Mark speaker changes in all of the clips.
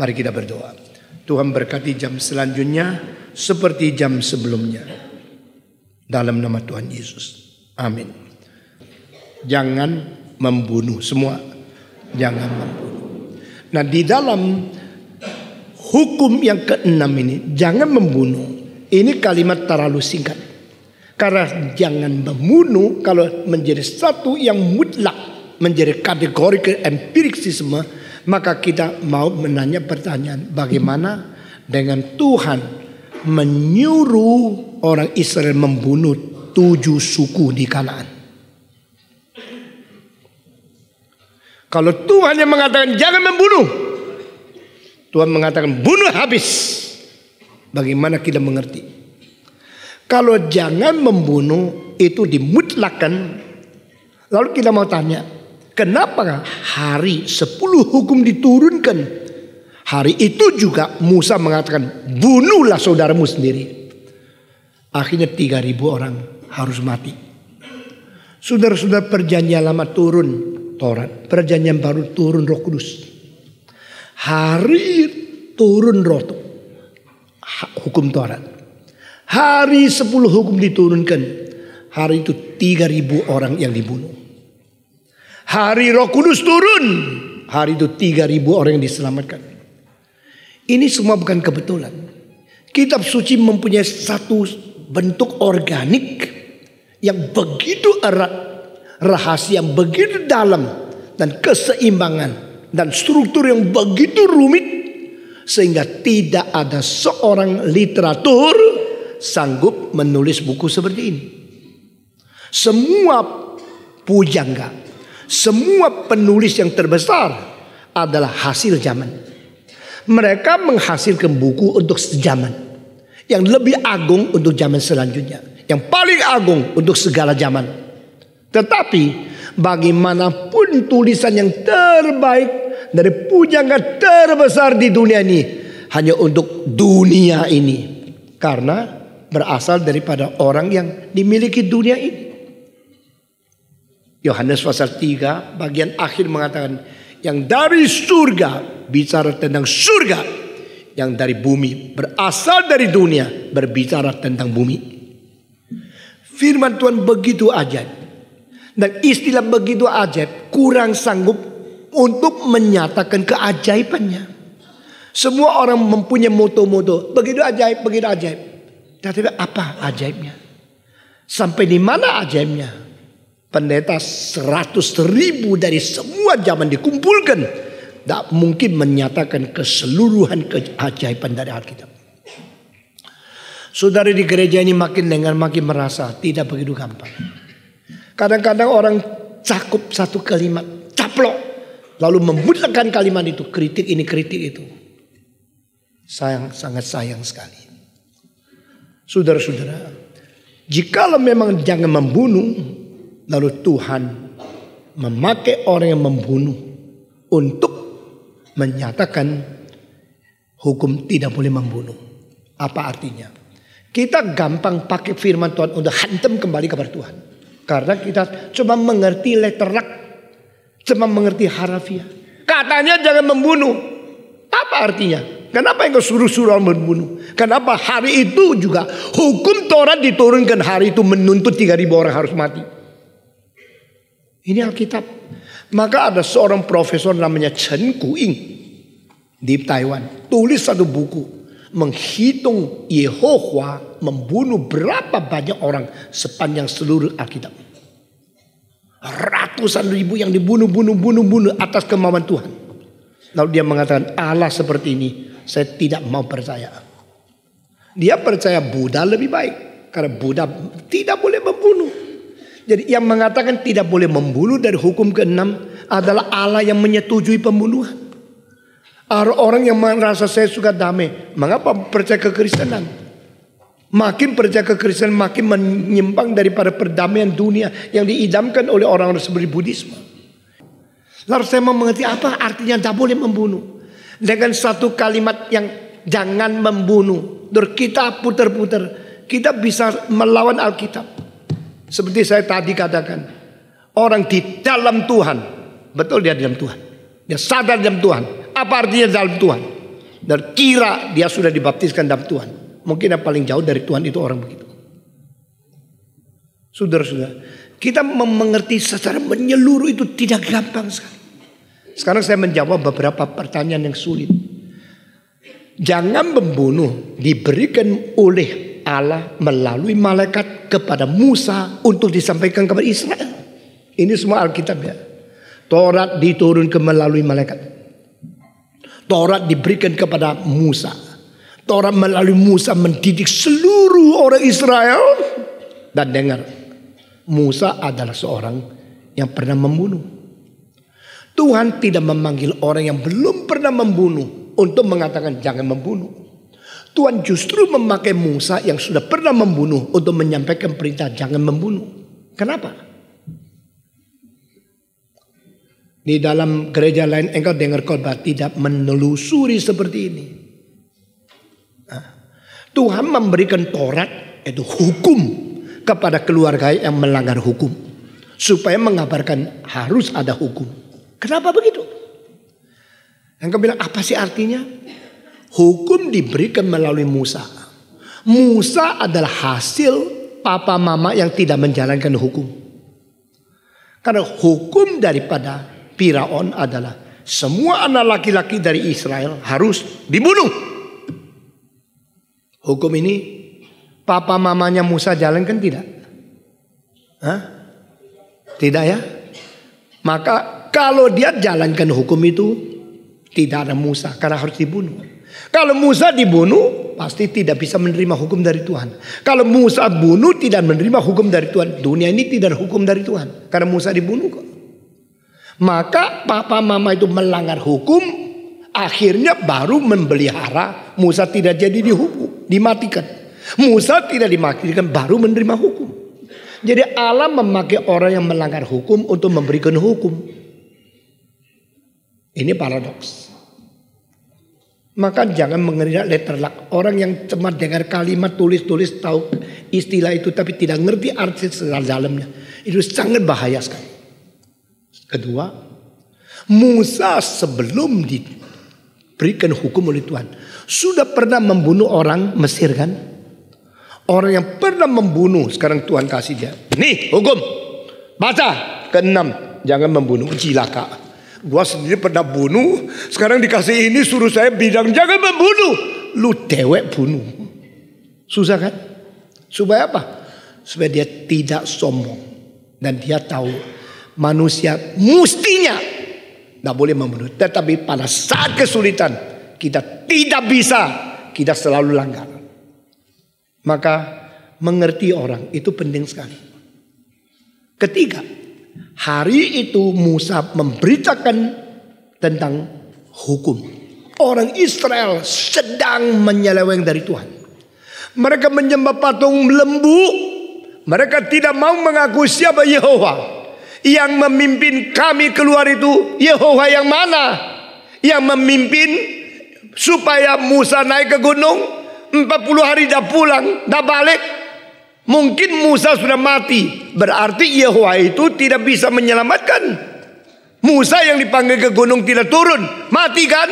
Speaker 1: Mari kita berdoa. Tuhan berkati jam selanjutnya seperti jam sebelumnya. Dalam nama Tuhan Yesus. Amin. Jangan membunuh semua. Jangan membunuh. Nah, di dalam hukum yang keenam ini, jangan membunuh. Ini kalimat terlalu singkat. Karena jangan membunuh kalau menjadi satu yang mutlak, menjadi kategori empirikisme, maka kita mau menanya pertanyaan, bagaimana dengan Tuhan menyuruh orang Israel membunuh 7 suku di Kanaan? Kalau Tuhan yang mengatakan jangan membunuh, Tuhan mengatakan bunuh habis. Bagaimana kita mengerti? Kalau jangan membunuh itu dimutlakkan, lalu kita mau tanya, kenapa hari 10 hukum diturunkan? Hari itu juga Musa mengatakan bunuhlah saudaramu sendiri. Akhirnya 3.000 orang harus mati. Saudara-saudara, perjanjian lama turun Taurat, perjanjian baru turun Roh Kudus. Hari turun hukum Taurat. Hari 10 hukum diturunkan. Hari itu 3.000 orang yang dibunuh. Hari Roh Kudus turun. Hari itu 3.000 orang yang diselamatkan. Ini semua bukan kebetulan. Kitab suci mempunyai satu bentuk organik yang begitu erat. Rahasia yang begitu dalam. Dan keseimbangan. Dan struktur yang begitu rumit. Sehingga tidak ada seorang literatur sanggup menulis buku seperti ini. Semua pujangga, semua penulis yang terbesar adalah hasil zaman. Mereka menghasilkan buku untuk sejaman, yang lebih agung untuk zaman selanjutnya, yang paling agung untuk segala zaman. Tetapi bagaimanapun tulisan yang terbaik dari pujangga terbesar di dunia ini hanya untuk dunia ini, karena berasal daripada orang yang dimiliki dunia ini. Yohanes pasal 3 bagian akhir mengatakan, yang dari surga bicara tentang surga, yang dari bumi berasal dari dunia berbicara tentang bumi. Firman Tuhan begitu ajaib. Dan istilah begitu ajaib kurang sanggup untuk menyatakan keajaibannya. Semua orang mempunyai moto-moto, begitu ajaib, begitu ajaib. Tapi apa ajaibnya? Sampai di mana ajaibnya? Pendeta 100.000 dari semua zaman dikumpulkan, tidak mungkin menyatakan keseluruhan keajaiban dari Alkitab. Saudara, di gereja ini makin dengar makin merasa tidak begitu gampang. Kadang-kadang orang cakup satu kalimat, caplok, lalu membulatkan kalimat itu, kritik ini, kritik itu. Sangat sayang sekali. Saudara-saudara, jikalau memang jangan membunuh, lalu Tuhan memakai orang yang membunuh untuk menyatakan hukum tidak boleh membunuh. Apa artinya? Kita gampang pakai firman Tuhan untuk hantam kembali kepada Tuhan. Karena kita cuma mengerti letterak, cuma mengerti harafiah. Katanya jangan membunuh. Apa artinya? Kenapa engkau suruh-suruh orang membunuh? Kenapa hari itu juga hukum Taurat diturunkan, hari itu menuntut 3.000 orang harus mati? Ini Alkitab. Maka ada seorang profesor namanya Chen Kuing di Taiwan, tulis satu buku menghitung Yehova membunuh berapa banyak orang sepanjang seluruh Alkitab. Ratusan ribu yang dibunuh atas kemauan Tuhan. Lalu dia mengatakan, Allah seperti ini saya tidak mau percaya. Dia percaya Buddha lebih baik, karena Buddha tidak boleh membunuh. Jadi yang mengatakan tidak boleh membunuh dari hukum ke-6 adalah Allah yang menyetujui pembunuhan. Orang yang merasa saya suka damai, mengapa percaya kekristenan? Makin percaya kekristenan makin menyimpang daripada perdamaian dunia yang diidamkan oleh orang-orang seperti Buddhisme. Lalu saya mau mengerti apa artinya tidak boleh membunuh. Dengan satu kalimat yang jangan membunuh, terus kita putar-putar, kita bisa melawan Alkitab. Seperti saya tadi katakan, orang di dalam Tuhan, betul dia dalam Tuhan, dia sadar dalam Tuhan. Apa artinya dalam Tuhan? dan kira dia sudah dibaptiskan dalam Tuhan. Mungkin yang paling jauh dari Tuhan itu orang begitu. Saudara-saudara, kita mengerti secara menyeluruh itu tidak gampang sekali. Sekarang saya menjawab beberapa pertanyaan yang sulit. Jangan membunuh diberikan oleh Allah melalui malaikat kepada Musa untuk disampaikan kepada Israel. Ini semua Alkitab ya. Taurat diturunkan melalui malaikat. Taurat diberikan kepada Musa. Taurat melalui Musa mendidik seluruh orang Israel. Dan dengar, Musa adalah seorang yang pernah membunuh. Tuhan tidak memanggil orang yang belum pernah membunuh untuk mengatakan jangan membunuh. Tuhan justru memakai Musa yang sudah pernah membunuh untuk menyampaikan perintah jangan membunuh. Kenapa? Di dalam gereja lain engkau dengar khotbah tidak menelusuri seperti ini. Tuhan memberikan Taurat, itu hukum, kepada keluarga yang melanggar hukum, supaya mengabarkan harus ada hukum. Kenapa begitu? Engkau bilang apa sih artinya? Hukum diberikan melalui Musa. Musa adalah hasil papa mama yang tidak menjalankan hukum. Karena hukum daripada Firaun adalah semua anak laki-laki dari Israel harus dibunuh. Hukum ini papa mamanya Musa jalankan tidak? Tidak ya? Maka kalau dia jalankan hukum itu tidak ada Musa karena harus dibunuh. Kalau Musa dibunuh pasti tidak bisa menerima hukum dari Tuhan. Kalau Musa bunuh tidak menerima hukum dari Tuhan. Dunia ini tidak ada hukum dari Tuhan karena Musa dibunuh kok. Maka papa mama itu melanggar hukum, akhirnya baru memelihara Musa tidak jadi dihukum, dimatikan. Musa tidak dimatikan baru menerima hukum. Jadi Allah memakai orang yang melanggar hukum untuk memberikan hukum. Ini paradoks. Maka jangan mengira letterlock. Orang yang cuma dengar kalimat tulis-tulis tahu istilah itu tapi tidak ngerti arti dalamnya. Itu sangat bahaya sekali. Kedua, Musa sebelum diberikan hukum oleh Tuhan sudah pernah membunuh orang Mesir kan? Orang yang pernah membunuh sekarang Tuhan kasih dia. Nih hukum. Baca ke-6. Jangan membunuh, cilaka. Gua sendiri pernah bunuh, sekarang dikasih ini suruh saya bilang jangan membunuh. Lu dewek bunuh. Susah kan? Supaya apa? Supaya dia tidak sombong. Dan dia tahu manusia mestinya tidak boleh membunuh. Tetapi pada saat kesulitan kita tidak bisa, kita selalu langgar. Maka mengerti orang itu penting sekali. Ketiga, hari itu Musa memberitakan tentang hukum. Orang Israel sedang menyeleweng dari Tuhan. Mereka menyembah patung lembu. Mereka tidak mau mengaku siapa Yehova. Yang memimpin kami keluar itu Yehova yang mana? Yang memimpin supaya Musa naik ke gunung 40 hari dah pulang, dah balik. Mungkin Musa sudah mati. Berarti Yehova itu tidak bisa menyelamatkan. Musa yang dipanggil ke gunung tidak turun, mati kan?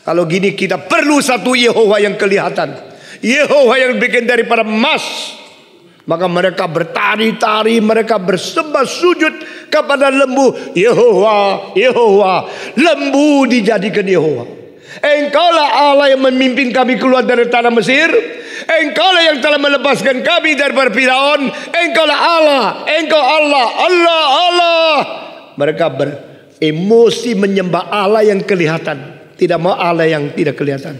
Speaker 1: Kalau gini kita perlu satu Yehova yang kelihatan. Yehova yang bikin daripada emas. Maka mereka bertari-tari, mereka bersembah sujud kepada lembu. Yehova, Yehova, lembu dijadikan Yehova. Engkaulah Allah yang memimpin kami keluar dari tanah Mesir. Engkaulah yang telah melepaskan kami daripada Firaun. Engkaulah Allah, engkau Allah, Allah, Allah. Mereka beremosi menyembah Allah yang kelihatan, tidak mau Allah yang tidak kelihatan.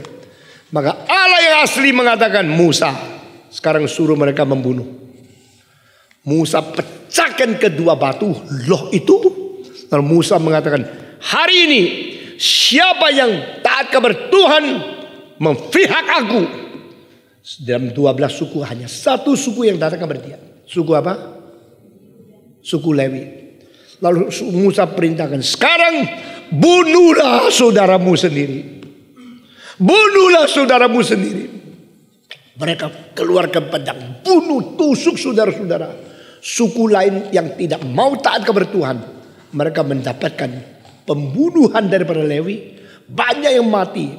Speaker 1: Maka Allah yang asli mengatakan Musa, sekarang suruh mereka membunuh. Musa pecahkan kedua batu loh itu. Lalu Musa mengatakan, hari ini siapa yang taat kepada Tuhan memihak aku. Dalam 12 suku hanya satu suku yang datang kepada dia. Suku apa? Suku Lewi. Lalu Musa perintahkan, sekarang bunuhlah saudaramu sendiri. Bunuhlah saudaramu sendiri. Mereka keluarkan pedang, bunuh, tusuk saudara-saudara. Suku lain yang tidak mau taat kepada Tuhan, mereka mendapatkan pembunuhan daripada Lewi. Banyak yang mati.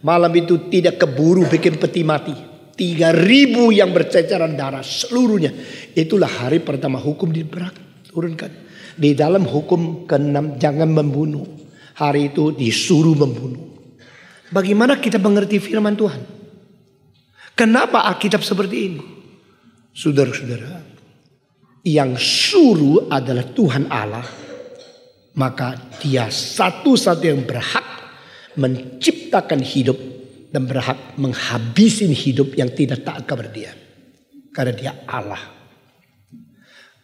Speaker 1: Malam itu tidak keburu bikin peti mati. 3.000 yang berceceran darah seluruhnya. Itulah hari pertama hukum diturunkan. Di dalam hukum ke-6 jangan membunuh. Hari itu disuruh membunuh. Bagaimana kita mengerti firman Tuhan? Kenapa Alkitab seperti ini? Saudara-saudara, yang suruh adalah Tuhan Allah. Maka dia satu-satu yang berhak menciptakan hidup dan berhak menghabisin hidup yang tidak taat kepada dia. Karena dia Allah.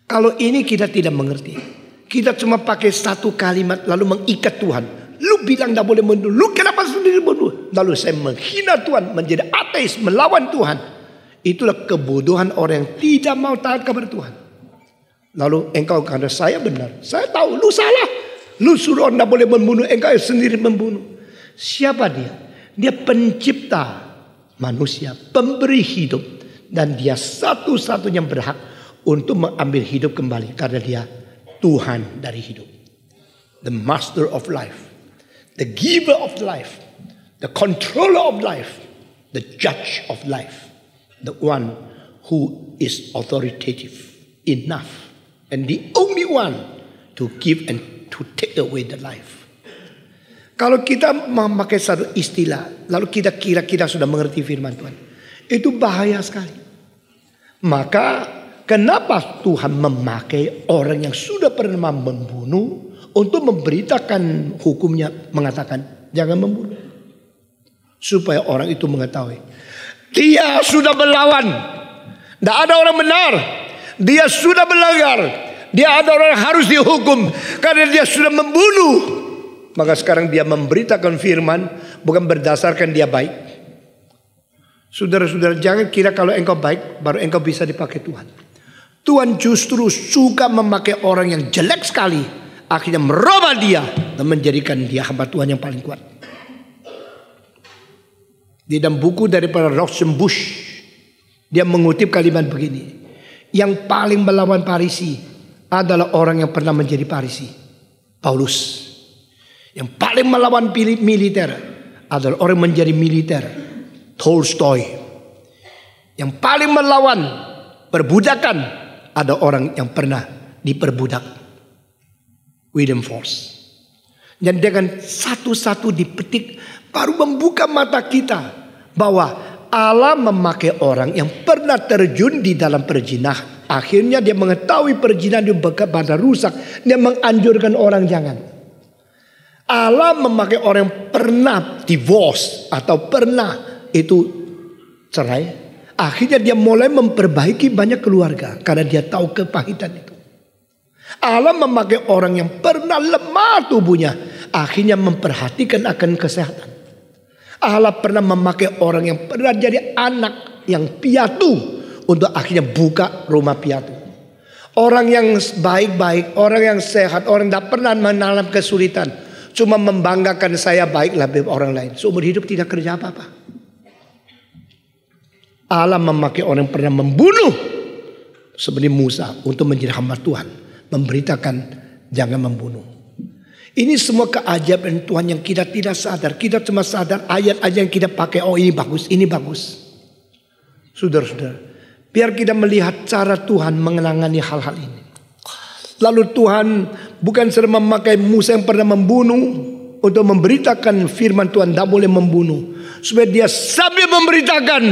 Speaker 1: Kalau ini kita tidak mengerti. Kita cuma pakai satu kalimat lalu mengikat Tuhan. Lu bilang tidak boleh membunuh. Lu kenapa sendiri membunuh? Lalu saya menghina Tuhan, menjadi ateis, melawan Tuhan. Itulah kebodohan orang yang tidak mau taat kepada Tuhan. Lalu engkau karena saya benar. Saya tahu lu salah. Lu suruh orang tidak boleh membunuh. Engkau sendiri membunuh. Siapa dia? Dia pencipta manusia, pemberi hidup. Dan dia satu-satunya berhak untuk mengambil hidup kembali. Karena dia Tuhan dari hidup. The master of life. The giver of life. The controller of life. The judge of life. The one who is authoritative enough. And the only one to give and to take away the life. Kalau kita memakai satu istilah, lalu kita kira kita sudah mengerti firman Tuhan, itu bahaya sekali. Maka kenapa Tuhan memakai orang yang sudah pernah membunuh untuk memberitakan hukumnya, mengatakan jangan membunuh, supaya orang itu mengetahui dia sudah melawan, tidak ada orang benar, dia sudah melanggar, dia ada orang yang harus dihukum karena dia sudah membunuh. Maka sekarang dia memberitakan firman bukan berdasarkan dia baik. Saudara-saudara, jangan kira kalau engkau baik baru engkau bisa dipakai Tuhan. Tuhan justru suka memakai orang yang jelek sekali, akhirnya merubah dia dan menjadikan dia hamba Tuhan yang paling kuat. Di dalam buku daripada Rauschenbusch, dia mengutip kalimat begini: yang paling melawan Farisi adalah orang yang pernah menjadi Farisi, Paulus. Yang paling melawan militer adalah orang menjadi militer, Tolstoy. Yang paling melawan perbudakan ada orang yang pernah diperbudak, William Force. Dan dengan satu-satu dipetik baru membuka mata kita bahwa Allah memakai orang yang pernah terjun di dalam perzinahan. Akhirnya dia mengetahui perzinahan itu pada rusak. Dia menganjurkan orang jangan. Allah memakai orang yang pernah divorce atau pernah itu cerai. Akhirnya dia mulai memperbaiki banyak keluarga karena dia tahu kepahitan itu. Allah memakai orang yang pernah lemah tubuhnya, akhirnya memperhatikan akan kesehatan. Allah pernah memakai orang yang pernah jadi anak yang piatu untuk akhirnya buka rumah piatu. Orang yang baik-baik, orang yang sehat, orang yang tidak pernah mengalami kesulitan, cuma membanggakan saya baik lebih orang lain. Seumur hidup tidak kerja apa-apa. Allah memakai orang yang pernah membunuh seperti Musa untuk menjadi hamba Tuhan, memberitakan jangan membunuh. Ini semua keajaiban Tuhan yang kita tidak sadar. Kita cuma sadar ayat-ayat yang kita pakai. Oh ini bagus, ini bagus. Saudara-saudara, biar kita melihat cara Tuhan menangani hal-hal ini. Lalu Tuhan bukan sedang memakai Musa yang pernah membunuh untuk memberitakan firman Tuhan tidak boleh membunuh. Supaya dia sampai memberitakan,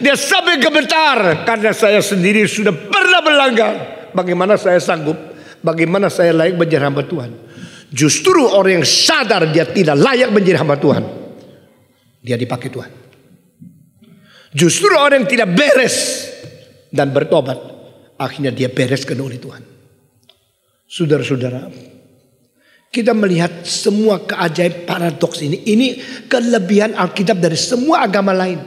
Speaker 1: dia sampai gemetar. Karena saya sendiri sudah pernah melanggar. Bagaimana saya sanggup, bagaimana saya layak menjadi hamba Tuhan. Justru orang yang sadar dia tidak layak menjadi hamba Tuhan, dia dipakai Tuhan. Justru orang yang tidak beres dan bertobat, akhirnya dia bereskan oleh Tuhan. Saudara-saudara, kita melihat semua keajaiban paradoks ini. Ini kelebihan Alkitab dari semua agama lain.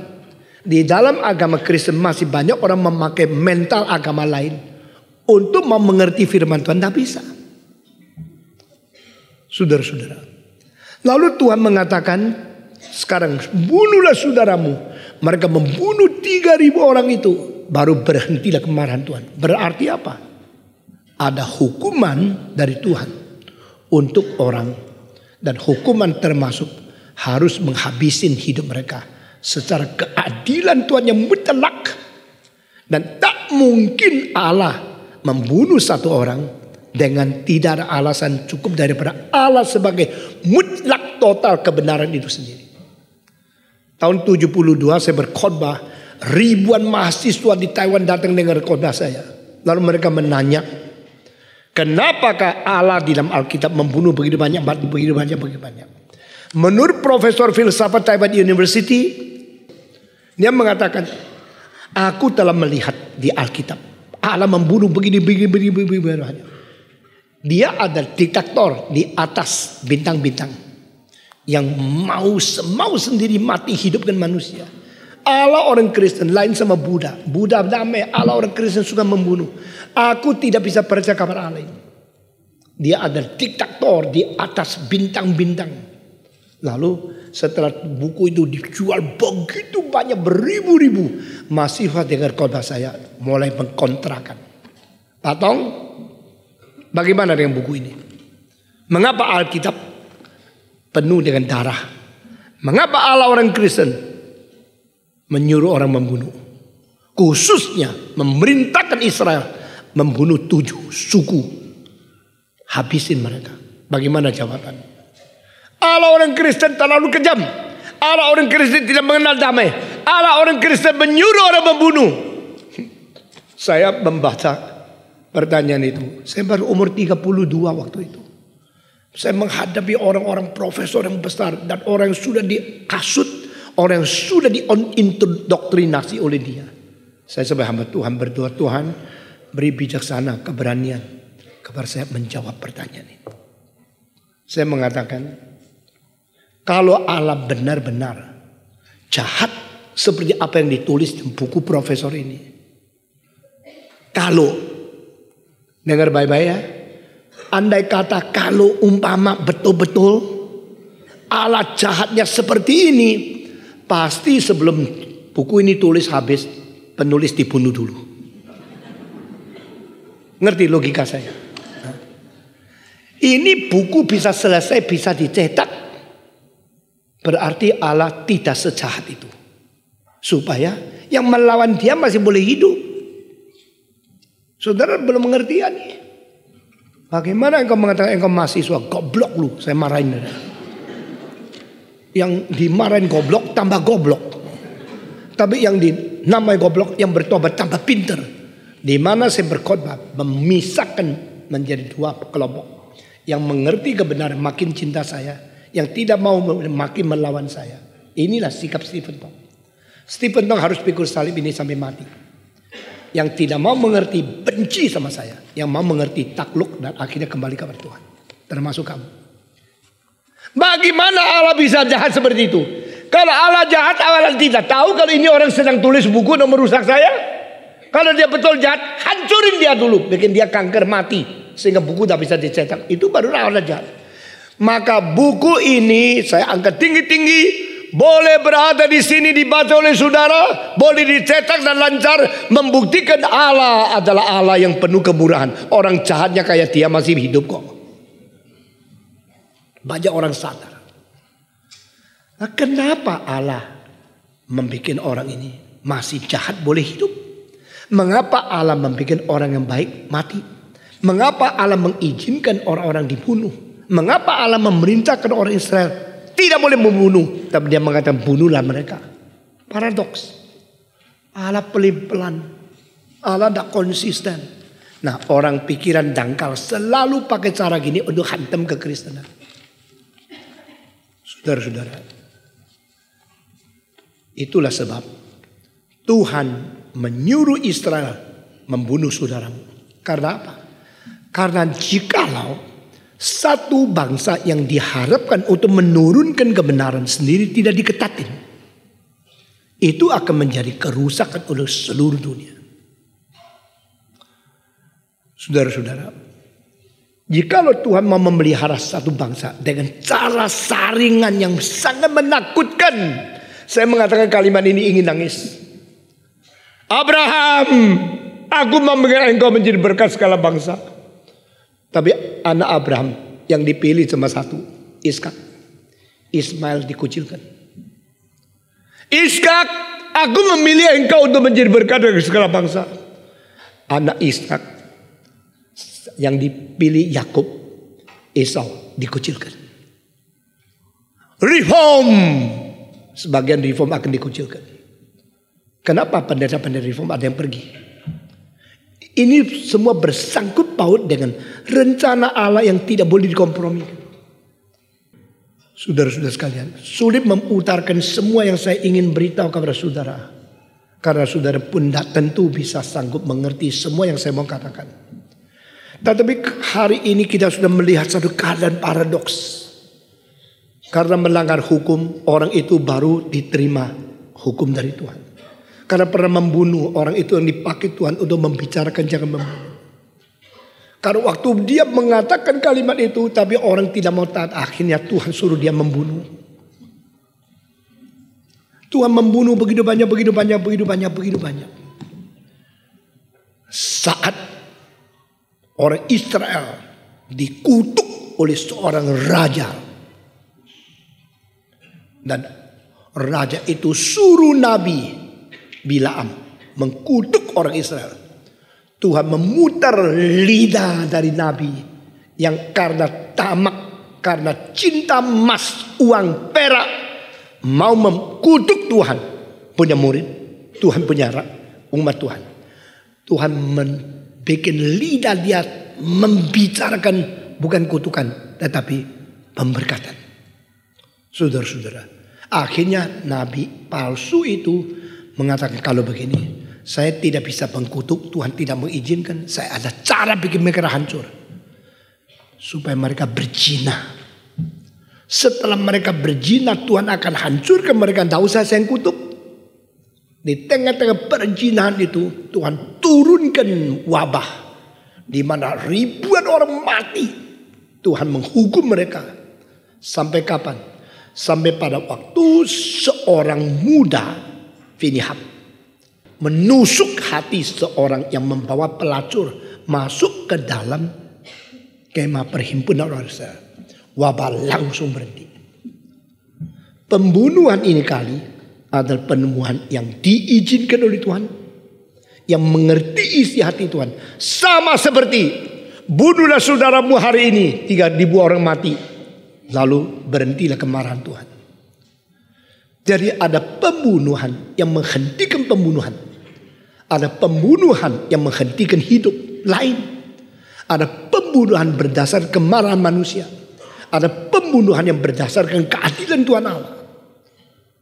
Speaker 1: Di dalam agama Kristen masih banyak orang memakai mental agama lain untuk mau mengerti firman Tuhan. Tidak bisa. Saudara-saudara. Lalu Tuhan mengatakan, sekarang bunuhlah saudaramu. Mereka membunuh 3.000 orang itu. Baru berhentilah kemarahan Tuhan. Berarti apa? Ada hukuman dari Tuhan untuk orang. Dan hukuman termasuk harus menghabisin hidup mereka secara keadilan Tuhan yang mutlak. Dan tak mungkin Allah membunuh satu orang dengan tidak ada alasan cukup daripada Allah sebagai mutlak total kebenaran itu sendiri. Tahun 72 saya berkhotbah, ribuan mahasiswa di Taiwan datang dengar khotbah saya. Lalu mereka menanya, kenapakah Allah di dalam Alkitab membunuh begitu banyak, begitu banyak. Menurut Profesor Filsafat Taiwan University, dia mengatakan, aku telah melihat di Alkitab Allah membunuh begini banyak. Dia ada diktator di atas bintang-bintang yang mau sendiri mati hidupkan manusia. Allah orang Kristen lain sama Buddha. Buddha damai, Allah orang Kristen suka membunuh. Aku tidak bisa percaya kabar Allah ini. Dia ada diktator di atas bintang-bintang. Lalu setelah buku itu dijual begitu banyak, beribu-ribu, mahasiswa dengar khotbah saya mulai mengkontrakan. Patong, bagaimana dengan buku ini? Mengapa Alkitab penuh dengan darah? Mengapa Allah orang Kristen menyuruh orang membunuh? Khususnya memerintahkan Israel membunuh 7 suku. Habisin mereka. Bagaimana jawabannya? Allah orang Kristen terlalu kejam. Allah orang Kristen tidak mengenal damai. Allah orang Kristen menyuruh orang membunuh. Saya membaca pertanyaan itu. Saya baru umur 32 waktu itu. Saya menghadapi orang-orang profesor yang besar dan orang yang sudah dikasut, orang yang sudah diindoktrinasi oleh dia. Saya sebagai hamba Tuhan berdoa, Tuhan beri bijaksana, keberanian kepada saya menjawab pertanyaan itu. Saya mengatakan, kalau Allah benar-benar jahat seperti apa yang ditulis di buku profesor ini. Kalau, dengar baik-baik ya. Andai kata kalau umpama betul-betul Allah jahatnya seperti ini. Pasti sebelum buku ini tulis habis, penulis dibunuh dulu. Ngerti logika saya? Ini buku bisa selesai, bisa dicetak. Berarti Allah tidak sejahat itu. Supaya yang melawan dia masih boleh hidup. Saudara belum mengerti ya nih. Bagaimana engkau mengatakan engkau mahasiswa goblok lu? Saya marahin. Yang dimarahin goblok tambah goblok. Tapi yang dinamai goblok yang bertobat tambah pinter. Di mana saya berkhotbah memisahkan menjadi 2 kelompok. Yang mengerti kebenaran makin cinta saya. Yang tidak mau makin melawan saya. Inilah sikap Stephen Tong. Stephen Tong harus pikul salib ini sampai mati. Yang tidak mau mengerti benci sama saya. Yang mau mengerti takluk dan akhirnya kembali kepada Tuhan. Termasuk kamu. Bagaimana Allah bisa jahat seperti itu? Kalau Allah jahat, Allah tidak tahu kalau ini orang sedang tulis buku dan merusak saya. Kalau dia betul jahat, hancurin dia dulu. Bikin dia kanker mati. Sehingga buku tidak bisa dicetak. Itu baru Allah jahat. Maka buku ini saya angkat tinggi-tinggi, boleh berada di sini dibaca oleh saudara, boleh dicetak dan lancar, membuktikan Allah adalah Allah yang penuh kemurahan. Orang jahatnya kayak dia masih hidup kok. Banyak orang sadar. Nah, kenapa Allah membuat orang ini masih jahat boleh hidup? Mengapa Allah membuat orang yang baik mati? Mengapa Allah mengizinkan orang-orang dibunuh? Mengapa Allah memerintahkan orang Israel tidak boleh membunuh, tapi dia mengatakan bunuhlah mereka? Paradoks. Allah pelin-pelan, Allah tidak konsisten. Nah, orang pikiran dangkal selalu pakai cara gini untuk hantam kekristenan. Saudara-saudara, itulah sebab Tuhan menyuruh Israel membunuh saudaramu. Karena apa? Karena jikalau satu bangsa yang diharapkan untuk menurunkan kebenaran sendiri tidak diketatin, itu akan menjadi kerusakan oleh seluruh dunia. Saudara-saudara, jikalau Tuhan mau memelihara satu bangsa dengan cara saringan yang sangat menakutkan, saya mengatakan kalimat ini ingin nangis. Abraham, aku mau mengenai engkau menjadi berkat segala bangsa. Tapi anak Abraham yang dipilih cuma satu, Ishak. Ismail dikucilkan. Ishak, aku memilih engkau untuk menjadi berkat bagi segala bangsa. Anak Ishak yang dipilih Yakub, Esau, dikucilkan. Reform, sebagian reform akan dikucilkan. Kenapa pendeta-pendeta reform ada yang pergi? Ini semua bersangkut paut dengan rencana Allah yang tidak boleh dikompromikan. Saudara-saudara sekalian, sulit mengutarakan semua yang saya ingin beritahu kepada saudara. Karena saudara pun tidak tentu bisa sanggup mengerti semua yang saya mau katakan. Tetapi hari ini kita sudah melihat satu keadaan paradoks. Karena melanggar hukum, orang itu baru diterima hukum dari Tuhan. Karena pernah membunuh, orang itu yang dipakai Tuhan untuk membicarakan jangan membunuh. Karena waktu dia mengatakan kalimat itu, tapi orang tidak mau taat, akhirnya Tuhan suruh dia membunuh. Tuhan membunuh begitu banyak. Saat orang Israel dikutuk oleh seorang raja. Dan raja itu suruh Nabi Bilaam mengkutuk orang Israel. Tuhan memutar lidah dari Nabi yang karena tamak, karena cinta emas, uang, perak, mau mengkutuk Tuhan punya murid, Tuhan punya umat Tuhan. Tuhan membuat lidah dia membicarakan bukan kutukan, tetapi pemberkatan. Saudara-saudara, akhirnya nabi palsu itu mengatakan kalau begini, saya tidak bisa mengkutuk, Tuhan tidak mengizinkan. Saya ada cara bikin mereka hancur. Supaya mereka berzina. Setelah mereka berzina, Tuhan akan hancurkan mereka. Tidak usah saya kutuk. Di tengah-tengah perzinahan itu, Tuhan turunkan wabah. Di mana ribuan orang mati. Tuhan menghukum mereka. Sampai kapan? Sampai pada waktu seorang muda, Finehas, menusuk hati seorang yang membawa pelacur masuk ke dalam kemah perhimpunan orang Israel. Wabah langsung berhenti. Pembunuhan ini kali adalah pembunuhan yang diizinkan oleh Tuhan, yang mengerti isi hati Tuhan. Sama seperti bunuhlah saudaramu hari ini, 3.000 orang mati, lalu berhentilah kemarahan Tuhan. Jadi ada pembunuhan yang menghentikan pembunuhan. Ada pembunuhan yang menghentikan hidup lain. Ada pembunuhan berdasar kemarahan manusia. Ada pembunuhan yang berdasarkan keadilan Tuhan Allah.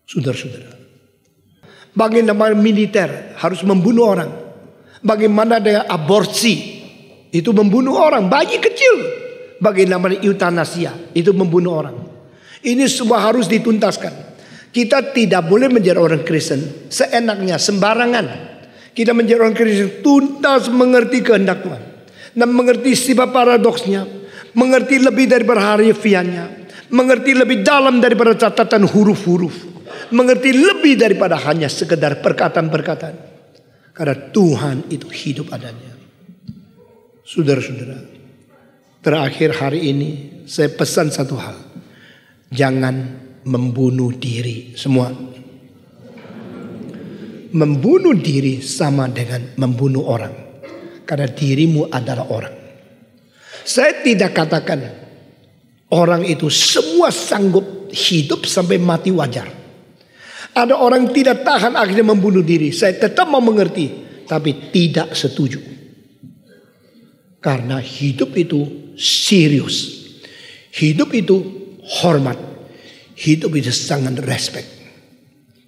Speaker 1: Saudara-saudara, bagaimana militer harus membunuh orang. Bagaimana dengan aborsi, itu membunuh orang, bayi kecil. Bagaimana eutanasia, itu membunuh orang. Ini semua harus dituntaskan. Kita tidak boleh menjadi orang Kristen seenaknya, sembarangan. Kita menjadi orang Kristen tuntas mengerti kehendak Tuhan. Dan mengerti sifat paradoksnya. Mengerti lebih daripada harafiannya. Mengerti lebih dalam daripada catatan huruf-huruf. Mengerti lebih daripada hanya sekedar perkataan-perkataan. Karena Tuhan itu hidup adanya. Saudara-saudara, terakhir hari ini saya pesan satu hal. Jangan membunuh diri semua. Membunuh diri sama dengan membunuh orang. Karena dirimu adalah orang. Saya tidak katakan orang itu semua sanggup hidup sampai mati wajar. Ada orang tidak tahan akhirnya membunuh diri. Saya tetap mau mengerti, tapi tidak setuju. Karena hidup itu serius. Hidup itu hormat. Hidup itu sangat respect.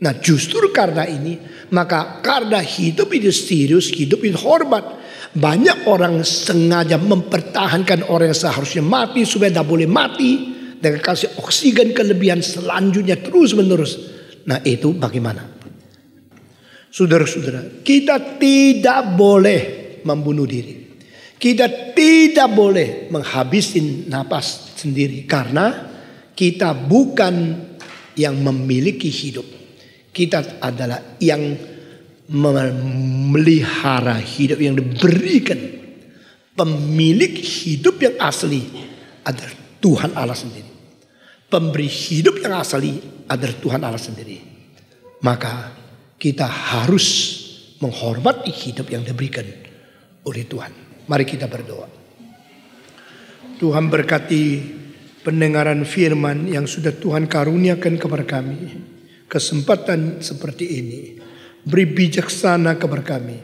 Speaker 1: Nah justru karena ini, maka karena hidup itu serius, hidup itu hormat, banyak orang sengaja mempertahankan orang yang seharusnya mati supaya tidak boleh mati, dengan kasih oksigen kelebihan selanjutnya terus menerus. Nah itu bagaimana? Saudara-saudara, kita tidak boleh membunuh diri. Kita tidak boleh menghabisin napas sendiri karena kita bukan yang memiliki hidup. Kita adalah yang memelihara hidup yang diberikan. Pemilik hidup yang asli adalah Tuhan Allah sendiri. pemberi hidup yang asli adalah Tuhan Allah sendiri. Maka kita harus menghormati hidup yang diberikan oleh Tuhan. Mari kita berdoa. Tuhan berkati pendengaran firman yang sudah Tuhan karuniakan kepada kami. Kesempatan seperti ini. Beri bijaksana kepada kami.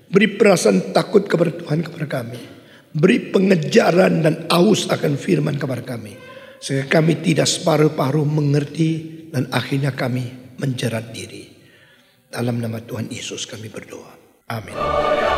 Speaker 1: Beri perasaan takut kepada Tuhan kepada kami. Beri pengejaran dan aus akan firman kepada kami. Sehingga kami tidak separuh-paruh mengerti dan akhirnya kami menjerat diri. Dalam nama Tuhan Yesus kami berdoa. Amin.